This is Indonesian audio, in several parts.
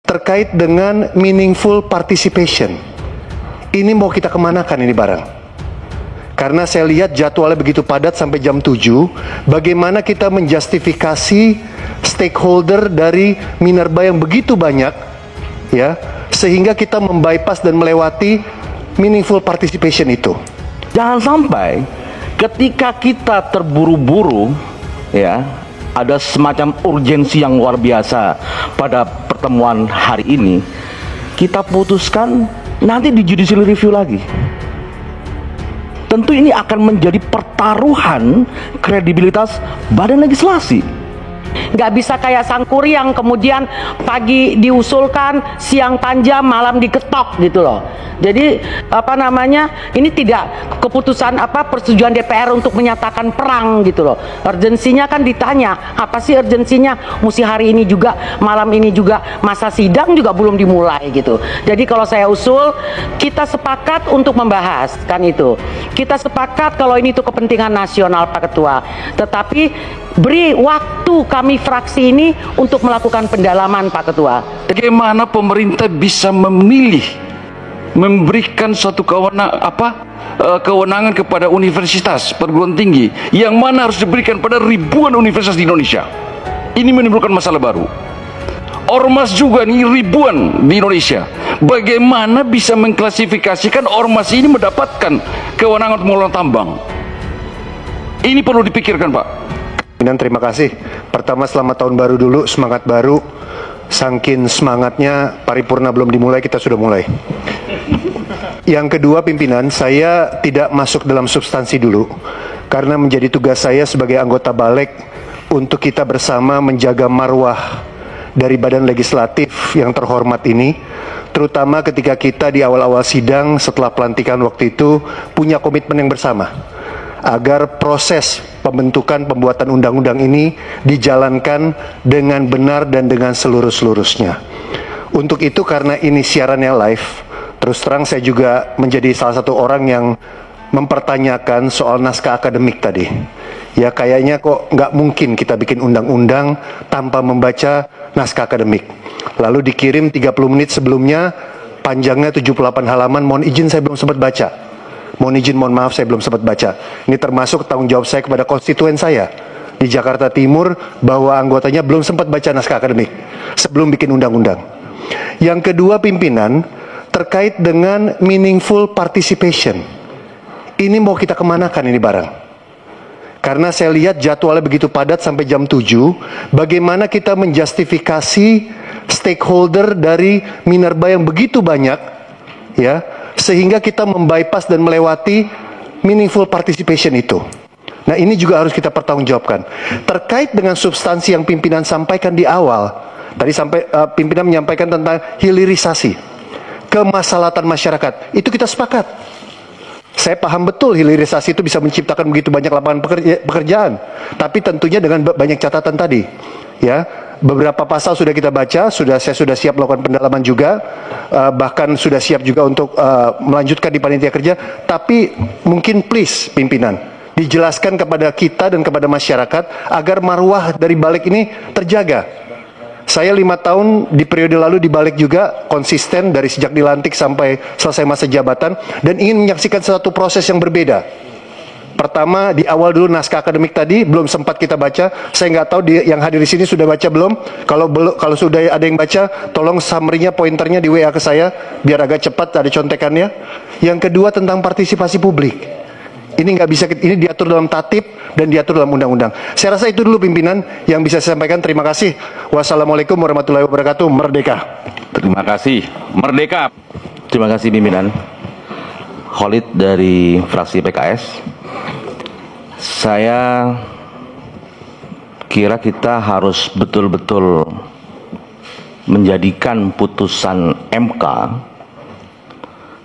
terkait dengan meaningful participation. Ini mau kita kemanakan ini barang? Karena saya lihat jadwalnya begitu padat sampai jam 7, bagaimana kita menjustifikasi stakeholder dari Minerba yang begitu banyak, ya, sehingga kita membypass dan melewati meaningful participation itu. Jangan sampai ketika kita terburu-buru, ya, ada semacam urgensi yang luar biasa pada pertemuan hari ini, kita putuskan nanti di judicial review lagi. Tentu ini akan menjadi pertaruhan kredibilitas badan legislasi. Nggak bisa kayak Sangkuri yang kemudian pagi diusulkan, siang panjang, malam diketok gitu loh. Jadi ini tidak keputusan persetujuan DPR untuk menyatakan perang gitu loh. Urgensinya kan ditanya, apa sih urgensinya? Mesti hari ini juga, malam ini juga, masa sidang juga belum dimulai gitu. Jadi kalau saya usul, kita sepakat untuk membahas kan itu. Kita sepakat kalau ini itu kepentingan nasional Pak Ketua. Tetapi beri waktu kami fraksi ini untuk melakukan pendalaman Pak Ketua. Bagaimana pemerintah bisa memilih memberikan suatu kewenangan kepada universitas perguruan tinggi yang mana harus diberikan pada ribuan universitas di Indonesia? Ini menimbulkan masalah baru. Ormas juga nih ribuan di Indonesia. Bagaimana bisa mengklasifikasikan ormas ini mendapatkan kewenangan untuk mengelola tambang? Ini perlu dipikirkan, Pak. Dan terima kasih. Pertama, selamat tahun baru dulu, semangat baru. Sangkin semangatnya paripurna belum dimulai, kita sudah mulai. Yang kedua, pimpinan, saya tidak masuk dalam substansi dulu, karena menjadi tugas saya sebagai anggota Balek untuk kita bersama menjaga marwah dari badan legislatif yang terhormat ini, terutama ketika kita di awal-awal sidang setelah pelantikan waktu itu punya komitmen yang bersama agar proses pembuatan undang-undang ini dijalankan dengan benar dan dengan seluruh-seluruhnya. Untuk itu, karena ini siarannya live, terus terang saya juga menjadi salah satu orang yang mempertanyakan soal naskah akademik tadi. Ya kayaknya kok nggak mungkin kita bikin undang-undang tanpa membaca naskah akademik. Lalu dikirim 30 menit sebelumnya, panjangnya 78 halaman, mohon izin saya belum sempat baca. Mohon maaf saya belum sempat baca. Ini termasuk tanggung jawab saya kepada konstituen saya di Jakarta Timur bahwa anggotanya belum sempat baca naskah akademik sebelum bikin undang-undang. Yang kedua, pimpinan, terkait dengan meaningful participation. Ini mau kita kemanakan ini barang? Karena saya lihat jadwalnya begitu padat sampai jam 7, bagaimana kita menjustifikasi stakeholder dari Minerba yang begitu banyak, ya, sehingga kita membypass dan melewati meaningful participation itu. Nah, ini juga harus kita pertanggungjawabkan. Terkait dengan substansi yang pimpinan sampaikan di awal, tadi pimpinan menyampaikan tentang hilirisasi, kemaslahatan masyarakat, itu kita sepakat. Saya paham betul hilirisasi itu bisa menciptakan begitu banyak lapangan pekerjaan, tapi tentunya dengan banyak catatan tadi, ya. Beberapa pasal sudah kita baca, saya sudah siap melakukan pendalaman juga, bahkan sudah siap juga untuk melanjutkan di panitia kerja. Tapi mungkin please pimpinan, dijelaskan kepada kita dan kepada masyarakat agar marwah dari Balek ini terjaga. Saya 5 tahun di periode lalu di Balek juga konsisten dari sejak dilantik sampai selesai masa jabatan, dan ingin menyaksikan satu proses yang berbeda. Pertama, di awal dulu naskah akademik tadi belum sempat kita baca. Saya nggak tahu yang hadir di sini sudah baca belum. Kalau sudah ada yang baca, tolong summary-nya, pointernya di WA ke saya biar agak cepat ada contekannya. Yang kedua, tentang partisipasi publik. Ini nggak bisa, ini diatur dalam tatib dan diatur dalam undang-undang. Saya rasa itu dulu pimpinan yang bisa saya sampaikan. Terima kasih. Wassalamualaikum warahmatullahi wabarakatuh. Merdeka. Terima kasih. Merdeka. Terima kasih pimpinan. Khalid dari fraksi PKS. Saya kira kita harus betul-betul menjadikan putusan MK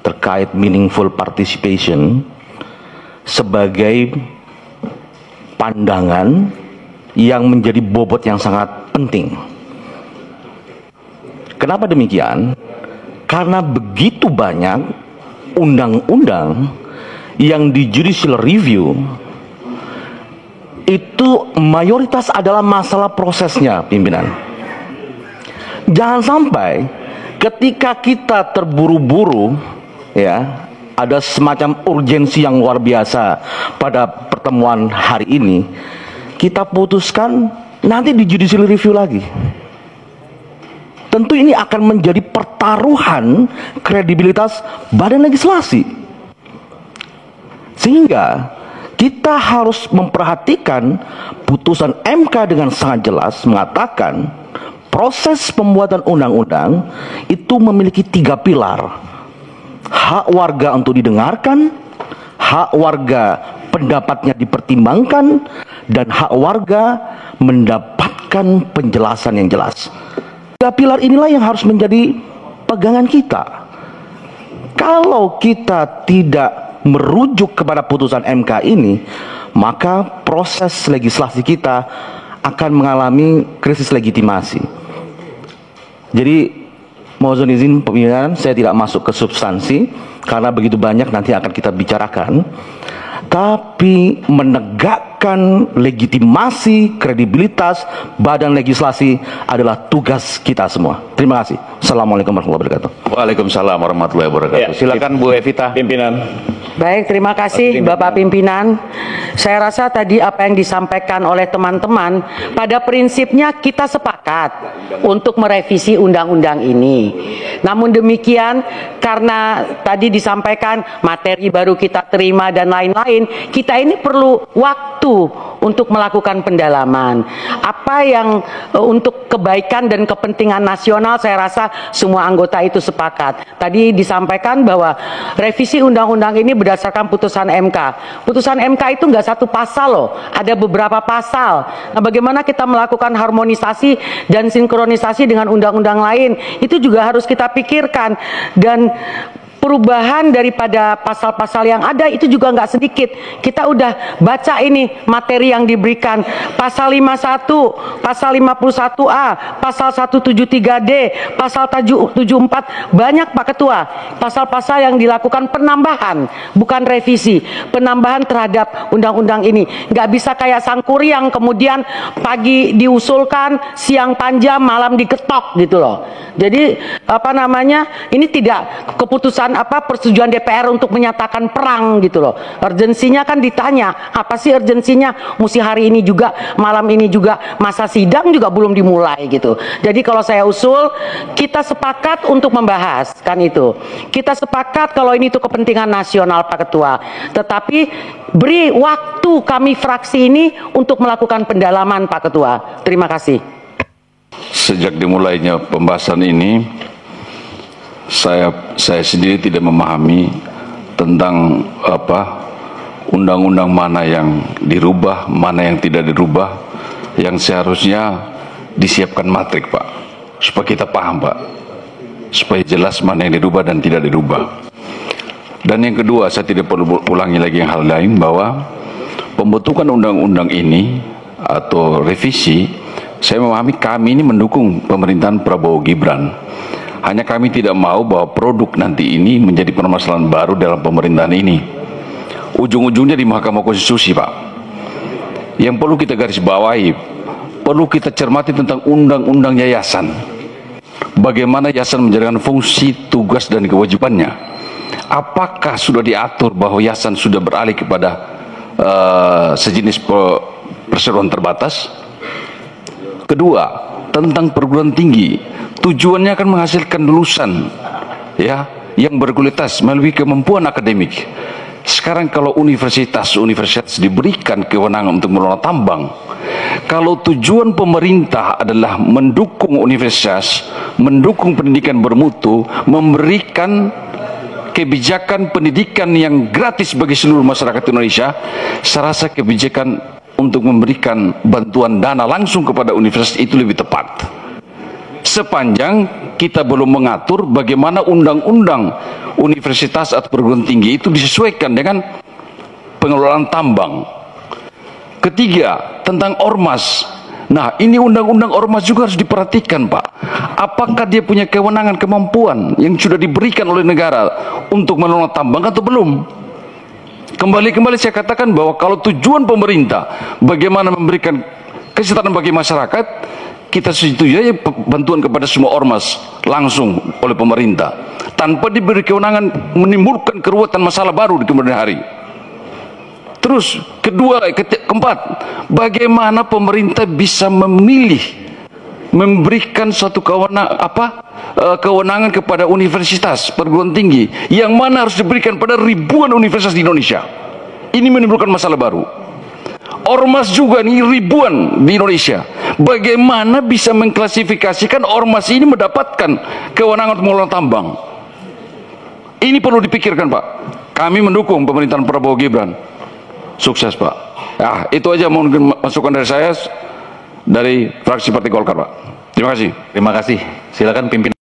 terkait meaningful participation sebagai pandangan yang menjadi bobot yang sangat penting. Kenapa demikian? Karena begitu banyak undang-undang yang di judicial review itu mayoritas adalah masalah prosesnya, pimpinan. jangan sampai ketika kita terburu-buru, ya, ada semacam urgensi yang luar biasa pada pertemuan hari ini, kita putuskan nanti di judicial review lagi. Tentu ini akan menjadi pertaruhan kredibilitas badan legislasi. Sehingga kita harus memperhatikan putusan MK dengan sangat jelas mengatakan proses pembuatan undang-undang itu memiliki 3 pilar. Hak warga untuk didengarkan, hak warga pendapatnya dipertimbangkan, dan hak warga mendapatkan penjelasan yang jelas. 3 pilar inilah yang harus menjadi pegangan kita. Kalau kita tidak merujuk kepada putusan MK ini, maka proses legislasi kita akan mengalami krisis legitimasi. Jadi mohon izin pimpinan, saya tidak masuk ke substansi karena begitu banyak nanti akan kita bicarakan. Tapi menegakkan legitimasi, kredibilitas badan legislasi adalah tugas kita semua. Terima kasih. Assalamualaikum warahmatullahi wabarakatuh. Waalaikumsalam warahmatullahi wabarakatuh. Silakan Bu Evita. Pimpinan. Baik, terima kasih Bapak Pimpinan. Saya rasa tadi apa yang disampaikan oleh teman-teman, pada prinsipnya kita sepakat untuk merevisi undang-undang ini. Namun demikian, karena tadi disampaikan materi baru kita terima dan lain-lain, kita ini perlu waktu untuk melakukan pendalaman. Apa yang untuk kebaikan dan kepentingan nasional, saya rasa semua anggota itu sepakat. Tadi disampaikan bahwa revisi undang-undang ini berdasarkan putusan MK. Putusan MK itu nggak satu pasal loh, ada beberapa pasal. Nah, bagaimana kita melakukan harmonisasi dan sinkronisasi dengan undang-undang lain, itu juga harus kita pikirkan. Dan perubahan daripada pasal-pasal yang ada itu juga nggak sedikit. Kita udah baca ini materi yang diberikan, pasal 51, pasal 51A, pasal 173D, pasal 74, banyak Pak Ketua. Pasal-pasal yang dilakukan penambahan, bukan revisi, penambahan terhadap undang-undang ini. Nggak bisa kayak Sangkuri yang kemudian pagi diusulkan, siang panjang, malam diketok gitu loh. Jadi apa namanya, ini tidak keputusan persetujuan DPR untuk menyatakan perang gitu loh. Urgensinya kan ditanya, apa sih urgensinya? Mesti hari ini juga, malam ini juga, masa sidang juga belum dimulai gitu. Jadi kalau saya usul, kita sepakat untuk membahas kan itu. Kita sepakat kalau ini itu kepentingan nasional Pak Ketua. Tetapi beri waktu kami fraksi ini untuk melakukan pendalaman Pak Ketua. Terima kasih. Sejak dimulainya pembahasan ini, saya sendiri tidak memahami tentang undang-undang mana yang dirubah, mana yang tidak dirubah, yang seharusnya disiapkan matrik Pak, supaya kita paham Pak, supaya jelas mana yang dirubah dan tidak dirubah. Dan yang kedua, saya tidak perlu ulangi lagi yang hal lain, bahwa pembentukan undang-undang ini atau revisi, saya memahami kami ini mendukung pemerintahan Prabowo Gibran. Hanya kami tidak mau bahwa produk nanti ini menjadi permasalahan baru dalam pemerintahan ini. Ujung-ujungnya di Mahkamah Konstitusi Pak. Yang perlu kita garis bawahi, perlu kita cermati tentang undang-undang yayasan. Bagaimana yayasan menjalankan fungsi, tugas dan kewajibannya. Apakah sudah diatur bahwa yayasan sudah beralih kepada sejenis perseroan terbatas? Kedua, tentang perguruan tinggi. Tujuannya akan menghasilkan lulusan ya yang berkualitas melalui kemampuan akademik. Sekarang kalau universitas diberikan kewenangan untuk mengelola tambang, kalau tujuan pemerintah adalah mendukung universitas, mendukung pendidikan bermutu, memberikan kebijakan pendidikan yang gratis bagi seluruh masyarakat Indonesia, saya rasa kebijakan untuk memberikan bantuan dana langsung kepada universitas itu lebih tepat. Sepanjang kita belum mengatur bagaimana undang-undang universitas atau perguruan tinggi itu disesuaikan dengan pengelolaan tambang. Ketiga, tentang ormas. Nah, ini undang-undang ormas juga harus diperhatikan Pak. Apakah dia punya kewenangan, kemampuan yang sudah diberikan oleh negara untuk mengelola tambang atau belum? Kembali saya katakan bahwa kalau tujuan pemerintah bagaimana memberikan kesejahteraan bagi masyarakat, kita setujui aja bantuan kepada semua ormas langsung oleh pemerintah tanpa diberi kewenangan menimbulkan keruwetan masalah baru di kemudian hari. Terus keempat, bagaimana pemerintah bisa memilih memberikan suatu kewenangan kepada universitas perguruan tinggi yang mana harus diberikan pada ribuan universitas di Indonesia. Ini menimbulkan masalah baru. Ormas juga nih ribuan di Indonesia. Bagaimana bisa mengklasifikasikan ormas ini mendapatkan kewenangan untuk mengelola tambang? Ini perlu dipikirkan, Pak. Kami mendukung pemerintahan Prabowo Gibran. Sukses, Pak. Ya, itu aja mungkin masukan dari saya dari fraksi Partai Golkar, Pak. Terima kasih. Terima kasih. Silakan pimpinan.